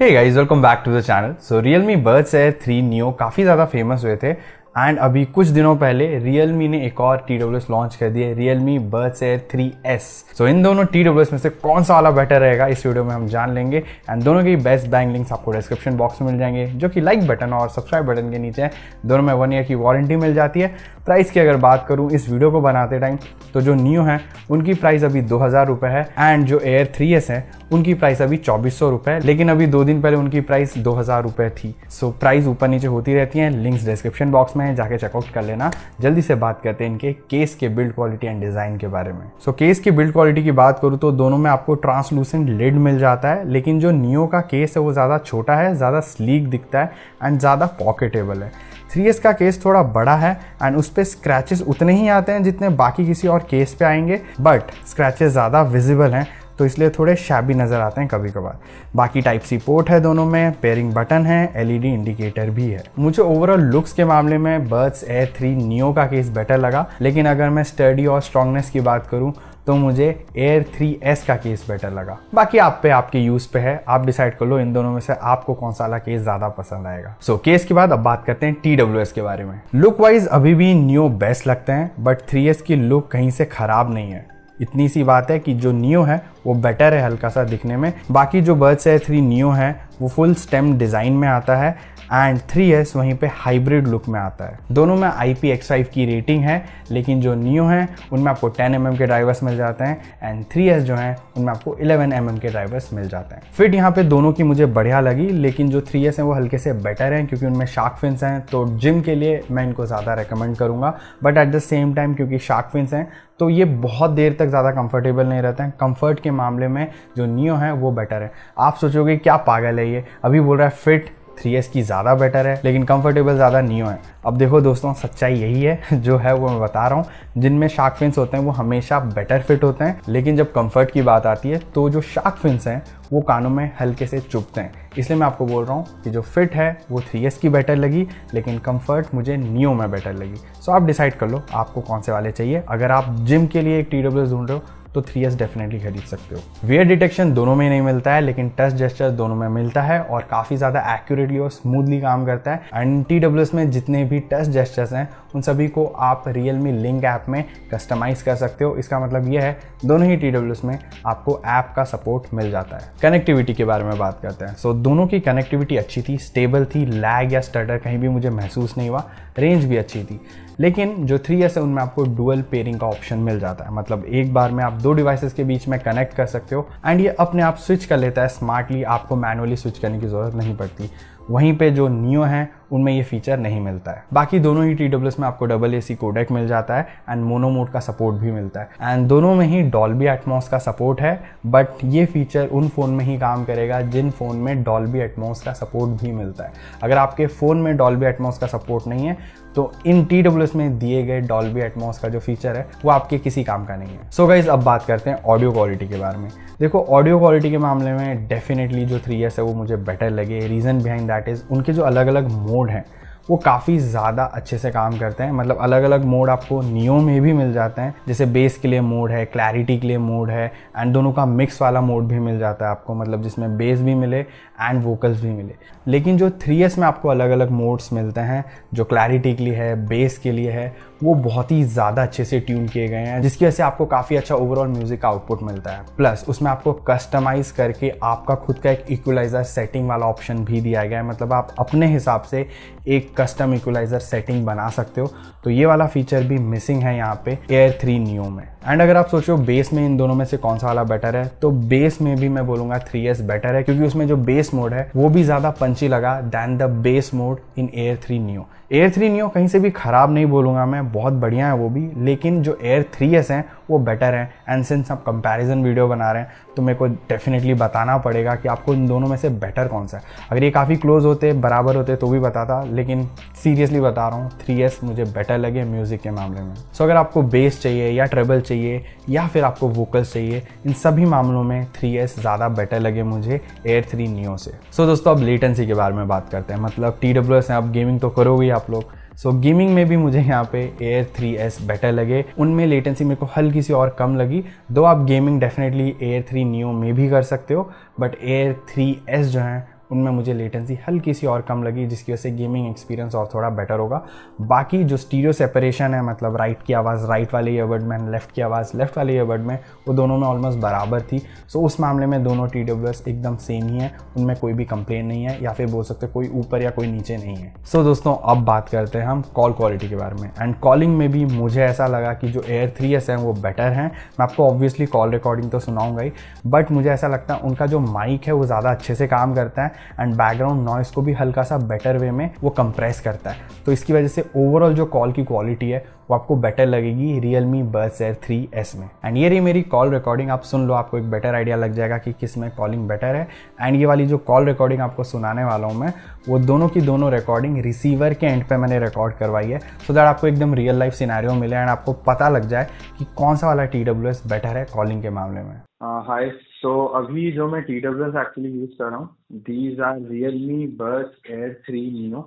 Hey guys, welcome back to the channel. So Realme Buds Air 3 Neo काफ़ी ज़्यादा famous हुए थे and अभी कुछ दिनों पहले Realme ने एक और TWS लॉन्च कर दिया, Realme Buds Air 3S। सो इन दोनों TWS में से कौन सा वाला बेटर रहेगा इस वीडियो में हम जान लेंगे एंड दोनों के बेस्ट बाइंग लिंक्स आपको डिस्क्रिप्शन बॉक्स में मिल जाएंगे, जो कि लाइक बटन और सब्सक्राइब बटन के नीचे है। दोनों में 1 ईयर की वारंटी मिल जाती है। प्राइस की अगर बात करूँ इस वीडियो को बनाते टाइम, तो जो न्यू है उनकी प्राइस अभी 2000 रुपये है एंड जो Air 3S है उनकी प्राइस अभी 2400 रुपये है, लेकिन अभी 2 दिन पहले उनकी प्राइस 2000 रुपये थी। सो प्राइस ऊपर नीचे होती रहती हैं, लिंक्स डिस्क्रिप्शन बॉक्स में है, जाके चेकआउट कर लेना। जल्दी से बात करते हैं इनके केस के बिल्ड क्वालिटी एंड डिज़ाइन के बारे में। सो केस की बिल्ड क्वालिटी की बात करूँ तो दोनों में आपको ट्रांसलूसेंट लिड मिल जाता है, लेकिन जो नियो का केस है वो ज़्यादा छोटा है, ज़्यादा स्लीक दिखता है एंड ज़्यादा पॉकेटेबल है। 3S का केस थोड़ा बड़ा है एंड उस पर स्क्रैचेस उतने ही आते हैं जितने बाकी किसी और केस पे आएंगे, बट स्क्रैचेस ज़्यादा विजिबल हैं तो इसलिए थोड़े शैबी नज़र आते हैं कभी कभार। बाकी टाइप सी पोर्ट है दोनों में, पेयरिंग बटन है, LED इंडिकेटर भी है। मुझे ओवरऑल लुक्स के मामले में Buds Air 3 Neo का केस बेटर लगा, लेकिन अगर मैं स्टडी और स्ट्रॉन्गनेस की बात करूं तो मुझे Air 3S का केस बेटर लगा। बाकी आप पे, आपके यूज पे है, आप डिसाइड कर लो इन दोनों में से आपको कौन सा वाला केस ज्यादा पसंद आएगा। सो केस के बाद अब बात करते हैं TWS के बारे में। लुक वाइज अभी भी Neo बेस्ट लगते हैं, बट 3S की लुक कहीं से खराब नहीं है। इतनी सी बात है कि जो नियो है वो बेटर है हल्का सा दिखने में। बाकी जो Buds Air 3 Neo है वो फुल स्टेम डिज़ाइन में आता है एंड 3S वहीं पे हाइब्रिड लुक में आता है। दोनों में IPX5 की रेटिंग है, लेकिन जो नियो है उनमें आपको 10 mm के ड्राइवर्स मिल जाते हैं एंड 3S जो है उनमें आपको 11 mm के ड्राइवर्स मिल जाते हैं। फिट यहाँ पे दोनों की मुझे बढ़िया लगी, लेकिन जो 3S है वो हल्के से बेटर है क्योंकि उनमें शार्क फिन्स हैं, तो जिम के लिए मैं इनको ज़्यादा रिकमेंड करूँगा। But at the same time क्योंकि शार्क फिन्स हैं तो ये बहुत देर तक ज़्यादा कंफर्टेबल नहीं रहते हैं। कंफर्ट के मामले में जो नियो है वो बेटर है। आप सोचोगे क्या पागल है ये, अभी बोल रहा है फिट 3S की ज़्यादा बेटर है लेकिन कंफर्टेबल ज़्यादा नियो है। अब देखो दोस्तों, सच्चाई यही है जो है वो मैं बता रहा हूँ। जिनमें शार्क फिन्स होते हैं वो हमेशा बेटर फिट होते हैं, लेकिन जब कंफर्ट की बात आती है तो जो शार्क फिन्स हैं वो कानों में हल्के से चुभते हैं। इसलिए मैं आपको बोल रहा हूँ कि जो फिट है वो 3S की बेटर लगी, लेकिन कंफर्ट मुझे नियो में बेटर लगी। सो आप डिसाइड कर लो आपको कौन से वाले चाहिए। अगर आप जिम के लिए एक TWS ढूंढ रहे हो तो 3S डेफिनेटली खरीद सकते हो। वेयर डिटेक्शन दोनों में नहीं मिलता है, लेकिन टच जेस्चर दोनों में मिलता है और काफ़ी ज़्यादा एक्यूरेटली और स्मूथली काम करता है। एंड TWS में जितने भी टच जेस्चर्स हैं उन सभी को आप Realme Link ऐप में कस्टमाइज़ कर सकते हो। इसका मतलब ये है दोनों ही TWS में आपको ऐप का सपोर्ट मिल जाता है। कनेक्टिविटी के बारे में बात करते हैं। सो दोनों की कनेक्टिविटी अच्छी थी, स्टेबल थी, लैग या स्टटर कहीं भी मुझे महसूस नहीं हुआ, रेंज भी अच्छी थी। लेकिन जो 3S है उनमें आपको डुअल पेयरिंग का ऑप्शन मिल जाता है, मतलब एक बार में आप 2 डिवाइसेस के बीच में कनेक्ट कर सकते हो एंड ये अपने आप स्विच कर लेता है स्मार्टली, आपको मैनुअली स्विच करने की ज़रूरत नहीं पड़ती। वहीं पे जो नियो है उनमें ये फीचर नहीं मिलता है। बाकी दोनों ही TWS में आपको AC कोडेक मिल जाता है एंड मोनो मोड का सपोर्ट भी मिलता है एंड दोनों में ही डॉल्बी एटमॉस का सपोर्ट है, बट ये फीचर उन फ़ोन में ही काम करेगा जिन फ़ोन में डॉल्बी एटमॉस का सपोर्ट भी मिलता है। अगर आपके फ़ोन में डॉल्बी एटमॉस का सपोर्ट नहीं है तो इन TWS में दिए गए डॉल्बी एटमॉस का जो फीचर है वो आपके किसी काम का नहीं है। सो गाइज अब बात करते हैं ऑडियो क्वालिटी के बारे में। देखो, ऑडियो क्वालिटी के मामले में डेफिनेटली जो 3S है वो मुझे बेटर लगे। रीज़न बिहाइंड दैट इज़ उनके जो अलग अलग मोड हैं वो काफ़ी ज़्यादा अच्छे से काम करते हैं। मतलब अलग अलग मोड आपको नियो में भी मिल जाते हैं, जैसे बेस के लिए मोड है, क्लैरिटी के लिए मोड है एंड दोनों का मिक्स वाला मोड भी मिल जाता है आपको, मतलब जिसमें बेस भी मिले एंड वोकल्स भी मिले। लेकिन जो 3S में आपको अलग अलग मोड्स मिलते हैं, जो क्लैरिटी के लिए है, बेस के लिए है, वो बहुत ही ज़्यादा अच्छे से ट्यून किए गए हैं, जिसकी वजह से आपको काफ़ी अच्छा ओवरऑल म्यूजिक का आउटपुट मिलता है। प्लस उसमें आपको कस्टमाइज़ करके आपका खुद का एक इक्वलाइज़र सेटिंग वाला ऑप्शन भी दिया गया है, मतलब आप अपने हिसाब से एक कस्टम इक्वलाइज़र सेटिंग बना सकते हो। तो ये वाला फीचर भी मिसिंग है यहाँ पे Air 3 Neo में। एंड अगर आप सोचो बेस में इन दोनों में से कौन सा वाला बेटर है, तो बेस में भी मैं बोलूँगा 3S बेटर है, क्योंकि उसमें जो बेस मोड है वो भी ज़्यादा पंची लगा than the bass mode in Air 3 Neo। Air 3 Neo कहीं से भी ख़राब नहीं बोलूँगा मैं, बहुत बढ़िया है वो भी, लेकिन जो Air 3S हैं वो बेटर है। एंड सिंस आप कंपैरिजन वीडियो बना रहे हैं तो मेरे को डेफिनेटली बताना पड़ेगा कि आपको इन दोनों में से बेटर कौन सा है। अगर ये काफ़ी क्लोज होते, बराबर होते तो भी बताता, लेकिन सीरियसली बता रहा हूँ 3S मुझे बेटर लगे म्यूज़िक के मामले में। सो अगर आपको बेस चाहिए या ट्रेबल चाहिए या फिर आपको वोकल्स चाहिए, इन सभी मामलों में 3S ज़्यादा बेटर लगे मुझे Air 3 Neo से। सो दोस्तों अब लेटेंसी के बारे में बात करते हैं। मतलब TWS है, अब गेमिंग तो करोगे आप लोग, सो गेमिंग में भी मुझे यहाँ पे Air 3S बेटर लगे। उनमें लेटेंसी मेरे को हल्की सी और कम लगी, दो आप गेमिंग डेफिनेटली Air 3 Neo में भी कर सकते हो, बट Air 3S जो है उनमें मुझे लेटेंसी हल्की सी और कम लगी, जिसकी वजह से गेमिंग एक्सपीरियंस और थोड़ा बेटर होगा। बाकी जो स्टीरियो सेपरेशन है, मतलब राइट की आवाज़ राइट वाले ईयरबड में, लेफ्ट की आवाज़ लेफ्ट वाले ईयरबड में, वो दोनों में ऑलमोस्ट बराबर थी। सो उस मामले में दोनों TWS एकदम सेम ही है, उनमें कोई भी कंप्लेन नहीं है, या फिर बोल सकते कोई ऊपर या कोई नीचे नहीं है। सो दोस्तों अब बात करते हैं हम कॉल क्वालिटी के बारे में। एंड कॉलिंग में भी मुझे ऐसा लगा कि जो Air 3s हैं वो बेटर हैं। मैं आपको ऑब्वियसली कॉल रिकॉर्डिंग तो सुनाऊंगा ही, बट मुझे ऐसा लगता है उनका जो माइक है वो ज़्यादा अच्छे से काम करता है एंड बैकग्राउंड नॉइस को भी हल्का सा बेटर वे में वो कंप्रेस करता है। तो इसकी वजह से ओवरऑल जो कॉल की क्वालिटी है वो आपको बेटर लगेगी Realme Buds Air 3s में। एंड ये रही मेरी कॉल रिकॉर्डिंग, आप सुन लो, आपको एक बेटर आइडिया लग जाएगा कि किस में कॉलिंग बेटर है। एंड ये वाली जो कॉल रिकॉर्डिंग आपको सुनाने वाला हूँ मैं, वो दोनों की दोनों रिकॉर्डिंग रिसीवर के एंड पे मैंने रिकॉर्ड करवाई है, सो दैट आपको एकदम रियल लाइफ सिनेरियो मिले एंड आपको पता लग जाए कि कौन सा वाला TWS बेटर है कॉलिंग के मामले में। हाय, सो अभी जो मैं TWS एक्चुअली यूज कर रहा हूँ, these are Realme Buds Air 3 Neo।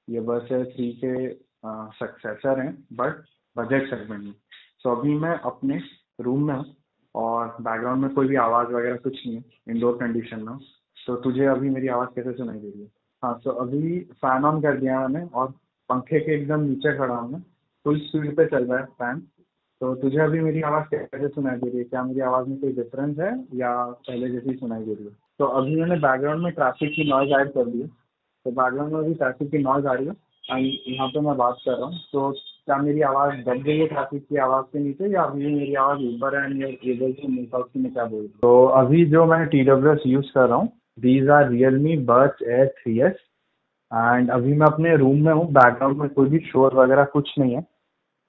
ये Buds Air 3 के सक्सेसर हैं बट बजट सेगमेंट में। सो अभी मैं अपने रूम में हूँ और बैकग्राउंड में कोई भी आवाज़ वगैरह कुछ नहीं है, इंडोर कंडीशन में। तो तुझे अभी मेरी आवाज़ कैसे सुनाई दे रही है? हाँ, सो अभी फैन ऑन कर दिया मैंने और पंखे के एकदम नीचे खड़ा हूँ मैं, फुल स्पीड पे चल रहा है फैन। तो तुझे अभी मेरी आवाज़ कैसे सुनाई दे रही है? क्या मेरी आवाज़ में कोई डिफरेंस है या पहले जैसी सुनाई दे रही है? तो अभी मैंने बैकग्राउंड में ट्रैफिक की नॉइज ऐड कर दी है, तो बैकग्राउंड में अभी ट्रैफिक की नॉइज आ रही है एंड यहाँ पे मैं बात कर रहा हूँ। तो क्या मेरी आवाज़ दब गई है ट्रैफिक की आवाज़ के नीचे, या अभी मेरी आवाज़ ऊपर है and able to make out की मैं क्या बोल रही हूँ? तो अभी जो मैं TWS यूज़ कर रहा हूँ, these are Realme Buds Air 3s and अभी मैं अपने रूम में हूँ, बैकग्राउंड में कोई भी शोर वगैरह कुछ नहीं है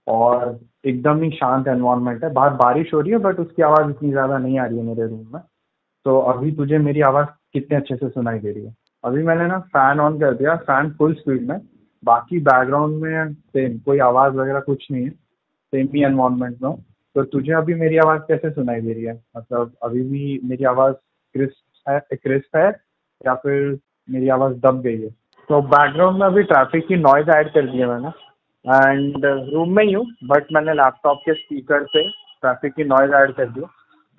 और एकदम ही शांत एनवायरनमेंट है। बाहर बारिश हो रही है बट उसकी आवाज़ इतनी ज़्यादा नहीं आ रही है मेरे रूम में। तो अभी तुझे मेरी आवाज़ कितने अच्छे से सुनाई दे रही है? अभी मैंने ना फ़ैन ऑन कर दिया, फ़ैन फुल स्पीड में, बाकी बैकग्राउंड में सेम कोई आवाज़ वगैरह कुछ नहीं है, सेम ही एनवायरनमेंट में हूँ। तो तुझे अभी मेरी आवाज़ कैसे सुनाई दे रही है? मतलब अभी भी मेरी आवाज़ क्रिस्प है या फिर मेरी आवाज़ दब गई है? तो बैकग्राउंड में अभी ट्रैफिक की नॉइज़ ऐड कर दी है मैंने एंड रूम में ही हूँ, बट मैंने लैपटॉप के स्पीकर से ट्रैफिक की नॉइज़ ऐड कर दी।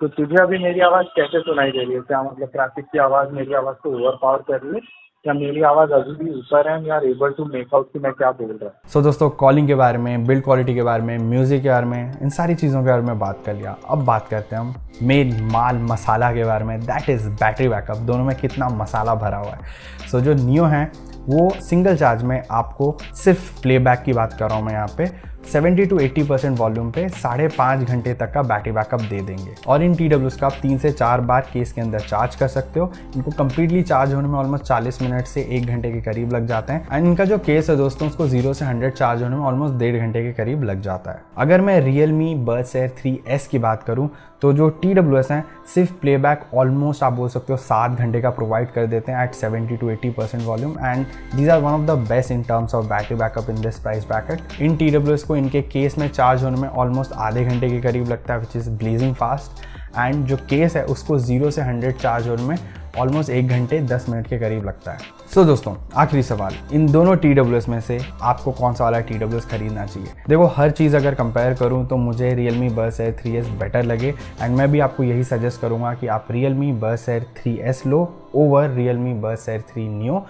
तो तुझे अभी मेरी आवाज़ कैसे सुनाई दे रही है? क्या मतलब ट्रैफिक की आवाज़ मेरी आवाज़ को ओवर पावर कर रही है, क्या मेरी आवाज़ अभी भी ऊपर है या एबल टू मेक आउट कि मैं क्या बोल रहा हूँ? सो दोस्तों कॉलिंग के बारे में, बिल्ड क्वालिटी के बारे में, म्यूज़िक के बारे में, इन सारी चीज़ों के बारे में बात कर लिया। अब बात करते हैं हम मेन माल मसाला के बारे में, दैट इज़ बैटरी बैकअप। दोनों में कितना मसाला भरा हुआ है। सो जो नियो है वो सिंगल चार्ज में आपको, सिर्फ प्लेबैक की बात कर रहा हूँ मैं यहाँ पे, 70 to 80% वॉल्यूम पे 5.5 घंटे तक का बैटरी बैकअप दे देंगे। और इन TWS का आप 3 से 4 बार केस के अंदर चार्ज कर सकते हो। इनको कंप्लीटली चार्ज होने में ऑलमोस्ट 40 मिनट से 1 घंटे के करीब लग जाते हैं। एंड इनका जो केस है दोस्तों, उसको 0 से 100 चार्ज होने में ऑलमोस्ट 1.5 घंटे के करीब लग जाता है। अगर मैं Realme Buds Air 3s की बात करूँ तो जो TWS हैं सिर्फ प्लेबैक ऑलमोस्ट आप बोल सकते हो 7 घंटे का प्रोवाइड कर देते हैं at 70 to 80% volume. And these are one of the best in terms of battery backup in this price bracket. इन TWS को इनके केस में चार्ज होने में ऑलमोस्ट आधे घंटे के करीब लगता है, which is blazing fast. And जो केस है उसको 0 से 100 चार्ज होने में ऑलमोस्ट 1 घंटे 10 मिनट के करीब लगता है। सो दोस्तों आखिरी सवाल, इन दोनों TWS में से आपको कौन सा वाला TWS खरीदना चाहिए? देखो हर चीज़ अगर कंपेयर करूं तो मुझे Realme Buds Air 3s better लगे एंड मैं भी आपको यही सजेस्ट करूंगा कि आप Realme Buds Air 3s लो over Realme Buds Air 3 Neo।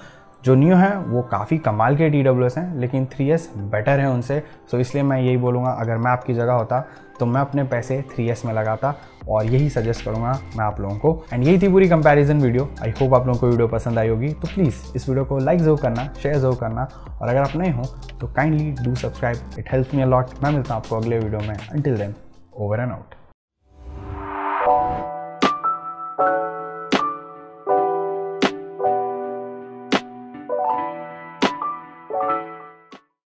जो न्यू है वो काफ़ी कमाल के TWS हैं, लेकिन 3s बेटर है उनसे। सो इसलिए मैं यही बोलूँगा, अगर मैं आपकी जगह होता तो मैं अपने पैसे 3s में लगाता और यही सजेस्ट करूँगा मैं आप लोगों को। एंड यही थी पूरी कंपैरिजन वीडियो। आई होप आप लोगों को वीडियो पसंद आई होगी। तो प्लीज़ इस वीडियो को लाइक ज़रूर करना, शेयर ज़रूर करना, और अगर आप नए हो तो kindly do subscribe, it helps me a lot. मैं मिलता हूँ आपको अगले वीडियो में। Until then, over and out.